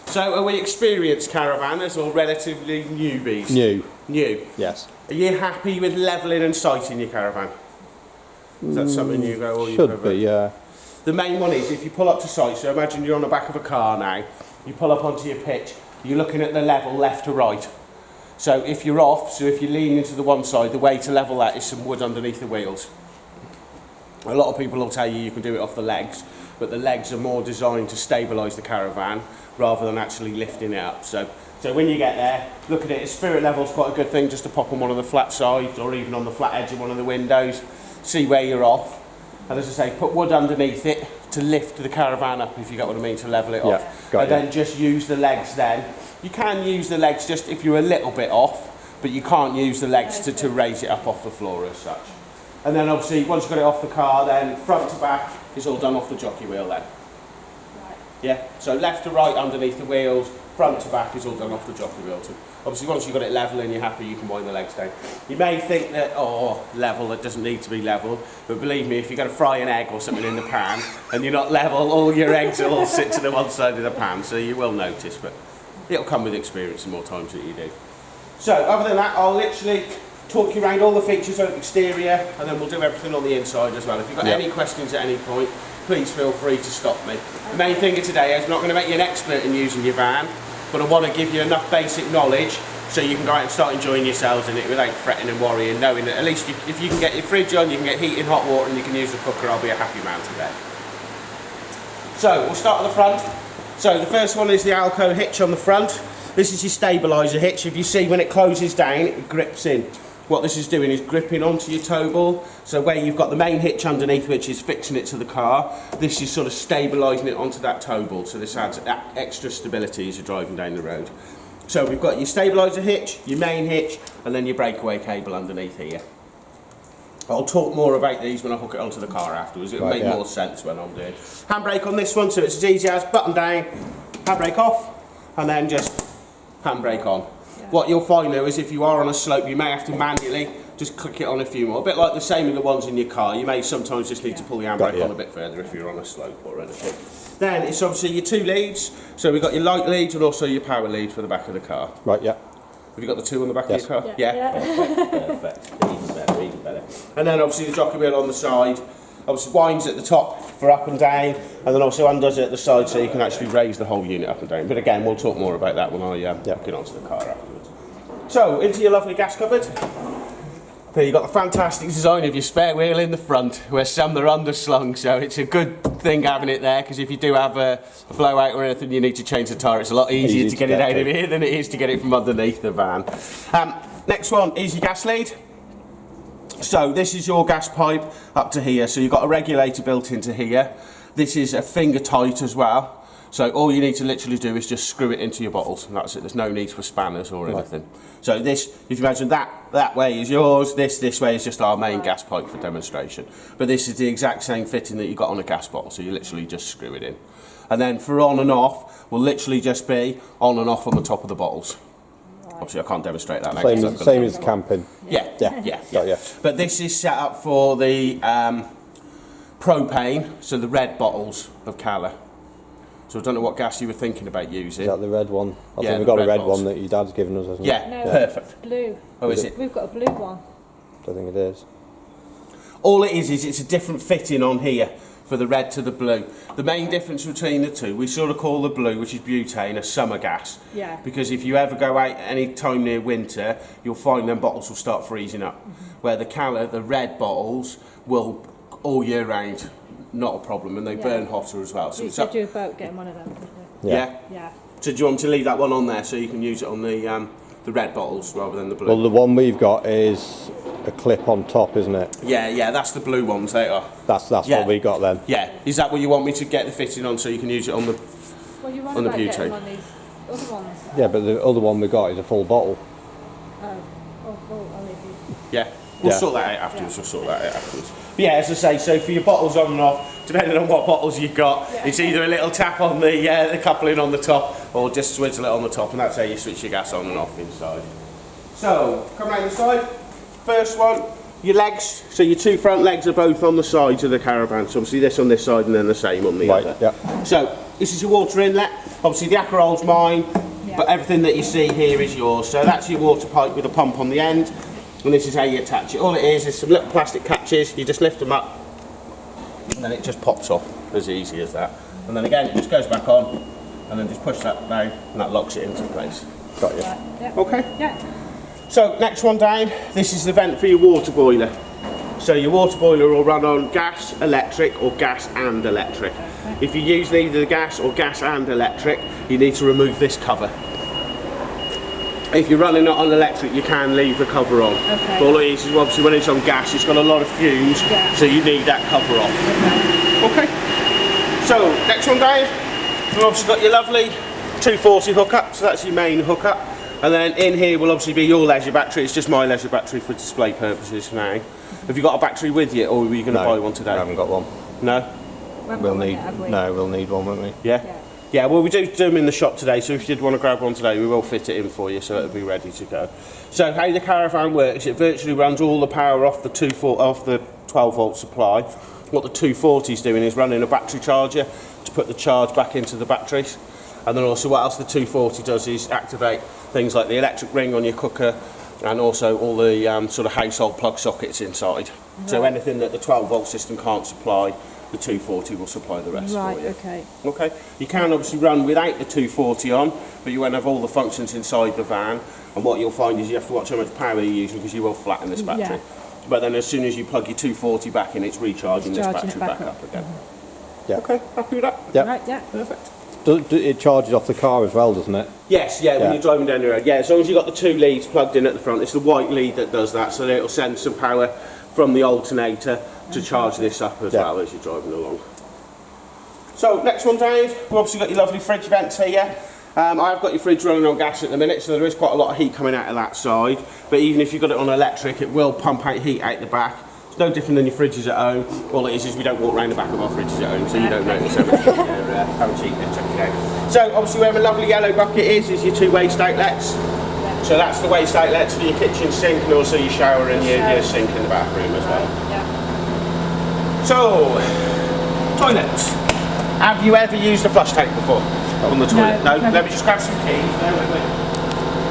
So are we experienced caravanners or relatively newbies? New. New. Yes. Are you happy with levelling and sighting your caravan? Is that something you go, or you Should be, yeah. The main one is if you pull up to sight, so imagine you're on the back of a car now, you pull up onto your pitch, you're looking at the level left to right. So if you're off, so if you're leaning to the one side, the way to level that is some wood underneath the wheels. A lot of people will tell you you can do it off the legs, but the legs are more designed to stabilise the caravan rather than actually lifting it up. So when you get there, look at it, spirit level's quite a good thing just to pop on one of the flat sides or even on the flat edge of one of the windows, see where you're off. And as I say, put wood underneath it to lift the caravan up, if you get what I mean, to level it off. And then just use the legs then. You can use the legs just if you're a little bit off, but you can't use the legs to raise it up off the floor as such. And then obviously, once you've got it off the car, then front to back is all done off the jockey wheel then. Right. Yeah, so left to right underneath the wheels, front to back is all done off the jockey wheel too. Obviously, once you've got it level and you're happy, you can wind the legs down. You may think that, oh, level, it doesn't need to be level, but believe me, if you're going to fry an egg or something in the pan and you're not level, all your eggs will all sit to the one side of the pan, so you will notice, but it'll come with experience the more times that you do. So, other than that, I'll literally talk you around all the features of the exterior, and then we'll do everything on the inside as well. If you've got any questions at any point, please feel free to stop me. The main thing of today is I'm not going to make you an expert in using your van, but I want to give you enough basic knowledge so you can go out and start enjoying yourselves in it without fretting and worrying, knowing that at least if you can get your fridge on, you can get heating hot water and you can use the cooker, I'll be a happy man today. So, we'll start at the front. So, the first one is the Alco hitch on the front. This is your stabiliser hitch. If you see when it closes down, it grips in. What this is doing is gripping onto your tow ball. So where you've got the main hitch underneath, which is fixing it to the car, this is sort of stabilising it onto that tow ball. So this adds extra stability as you're driving down the road. So we've got your stabiliser hitch, your main hitch, and then your breakaway cable underneath here. I'll talk more about these when I hook it onto the car afterwards. It'll make more sense when I'm doing. Handbrake on this one, so it's as easy as button down, handbrake off, and then just handbrake on. What you'll find though is if you are on a slope, you may have to manually just click it on a few more. A bit like the same in the ones in your car. You may sometimes just need to pull the handbrake on a bit further if you're on a slope or anything. Then it's obviously your two leads. So we've got your light lead and also your power lead for the back of the car. Right, yeah. Have you got the two on the back of your car? Yeah. Perfect. Even better, even better. And then obviously the jockey wheel on the side. Obviously winds at the top for up and down, and then also undoes it at the side so you can actually raise the whole unit up and down. But again, we'll talk more about that when I get onto the car afterwards. So, into your lovely gas cupboard. There you've got the fantastic design of your spare wheel in the front, where some are underslung, so it's a good thing having it there, because if you do have a blowout or anything you need to change the tyre, it's a lot easier to get it out of here than it is to get it from underneath the van. Next one is your gas lead. So this is your gas pipe up to here, so you've got a regulator built into here. This is a finger tight as well. So all you need to literally do is just screw it into your bottles, and that's it. There's no need for spanners or anything. So this, if you imagine that way is yours, this way is just our main gas pipe for demonstration. But this is the exact same fitting that you got on a gas bottle, so you literally just screw it in. And then for on and off, will literally just be on and off on the top of the bottles. Obviously I can't demonstrate that now. Same as camping. Yeah. But this is set up for the propane, so the red bottles of Cala. So I don't know what gas you were thinking about using. Is that the red one? I think we've got a red one that your dad's given us, hasn't he? Yeah, perfect. Blue. Oh, is it? We've got a blue one. I think it is. All it is it's a different fitting on here for the red to the blue. The main difference between the two, we sort of call the blue, which is butane, a summer gas. Yeah. Because if you ever go out any time near winter, you'll find them bottles will start freezing up. Where the Cala, the red bottles, will all year round. Not a problem, and they burn hotter as well. So you said you were about getting one of them. Yeah. So do you want me to leave that one on there so you can use it on the red bottles rather than the blue? Well, the one we've got is a clip on top, isn't it? Yeah, that's the blue ones. They are. That's what we got then. Yeah. Is that what you want me to get the fitting on so you can use it on the on the butane? On these other ones. Yeah, but the other one we got is a full bottle. I'll leave you. Yeah. We'll sort that out afterwards. We'll sort that out afterwards. But yeah, as I say, so for your bottles on and off, depending on what bottles you've got, it's either a little tap on the coupling on the top, or just swizzle it on the top, and that's how you switch your gas on and off inside. So, come round the side. First one, your legs. So your two front legs are both on the sides of the caravan. So obviously this on this side and then the same on the other. Yeah. So this is your water inlet. Obviously the Akerol's mine, Yeah. but everything that you see here is yours. So that's your water pipe with a pump on the end, and this is how you attach it. All it is some little plastic catches. You just lift them up, and then it just pops off, as easy as that. And then again, it just goes back on, and then just push that down, and that locks it into place. Got you. Right, yeah. Okay. Yeah. So next one down, this is the vent for your water boiler. So your water boiler will run on gas, electric, or gas and electric. If you use either the gas or gas and electric, you need to remove this cover. If you're running it on electric, you can leave the cover on. Okay. But all it is obviously when it's on gas, it's got a lot of fumes, Yeah. so you need that cover off. Okay. So next one down, we've obviously got your lovely 240 hookup, so that's your main hookup. And then in here will obviously be your leisure battery. It's just my leisure battery for display purposes now. Have you got a battery with you, or are you going to buy one today? I haven't got one. No? We haven't We'll got one need. yet, have we? No, we'll need one, won't we? Yeah? Yeah. Yeah, well we do them in the shop today, so if you did want to grab one today, we will fit it in for you, so it'll be ready to go. So how the caravan works, it virtually runs all the power off the 12 volt supply. What the 240 is doing is running a battery charger to put the charge back into the batteries. And then also what else the 240 does is activate things like the electric ring on your cooker, and also all the sort of household plug sockets inside. So anything that the 12 volt system can't supply, the 240 will supply the rest Right, for you. okay. Okay, you can obviously run without the 240 on, but you won't have all the functions inside the van. And what you'll find is you have to watch how much power you're using, because you will flatten this battery. Yeah. But then as soon as you plug your 240 back in, it's recharging this Charging battery it back back up. up again. Yeah. Okay, happy with that? Yeah. Right, yeah. Perfect. It charges off the car as well, doesn't it? Yes, yeah, when Yeah. you're driving down the road. Yeah, as long as you've got the 2 leads plugged in at the front, it's the white lead that does that, so that it'll send some power from the alternator to charge this up as Yeah. well as you're driving along. So, next one down, we've obviously got your lovely fridge vents here. I've got your fridge running on gas at the minute, so there is quite a lot of heat coming out of that side, but even if you've got it on electric, it will pump out heat out the back. It's no different than your fridges at home. All it is we don't walk around the back of our fridges at home, so you don't notice how much how cheap they're checking out. So obviously where the lovely yellow bucket is your 2 waste outlets. So that's the waste outlets for your kitchen sink, and also your shower and your sink in the bathroom as well. Yeah. So, toilets. Have you ever used a flush tank before on the toilet? No, No? never. Let me just grab some keys. No, wait.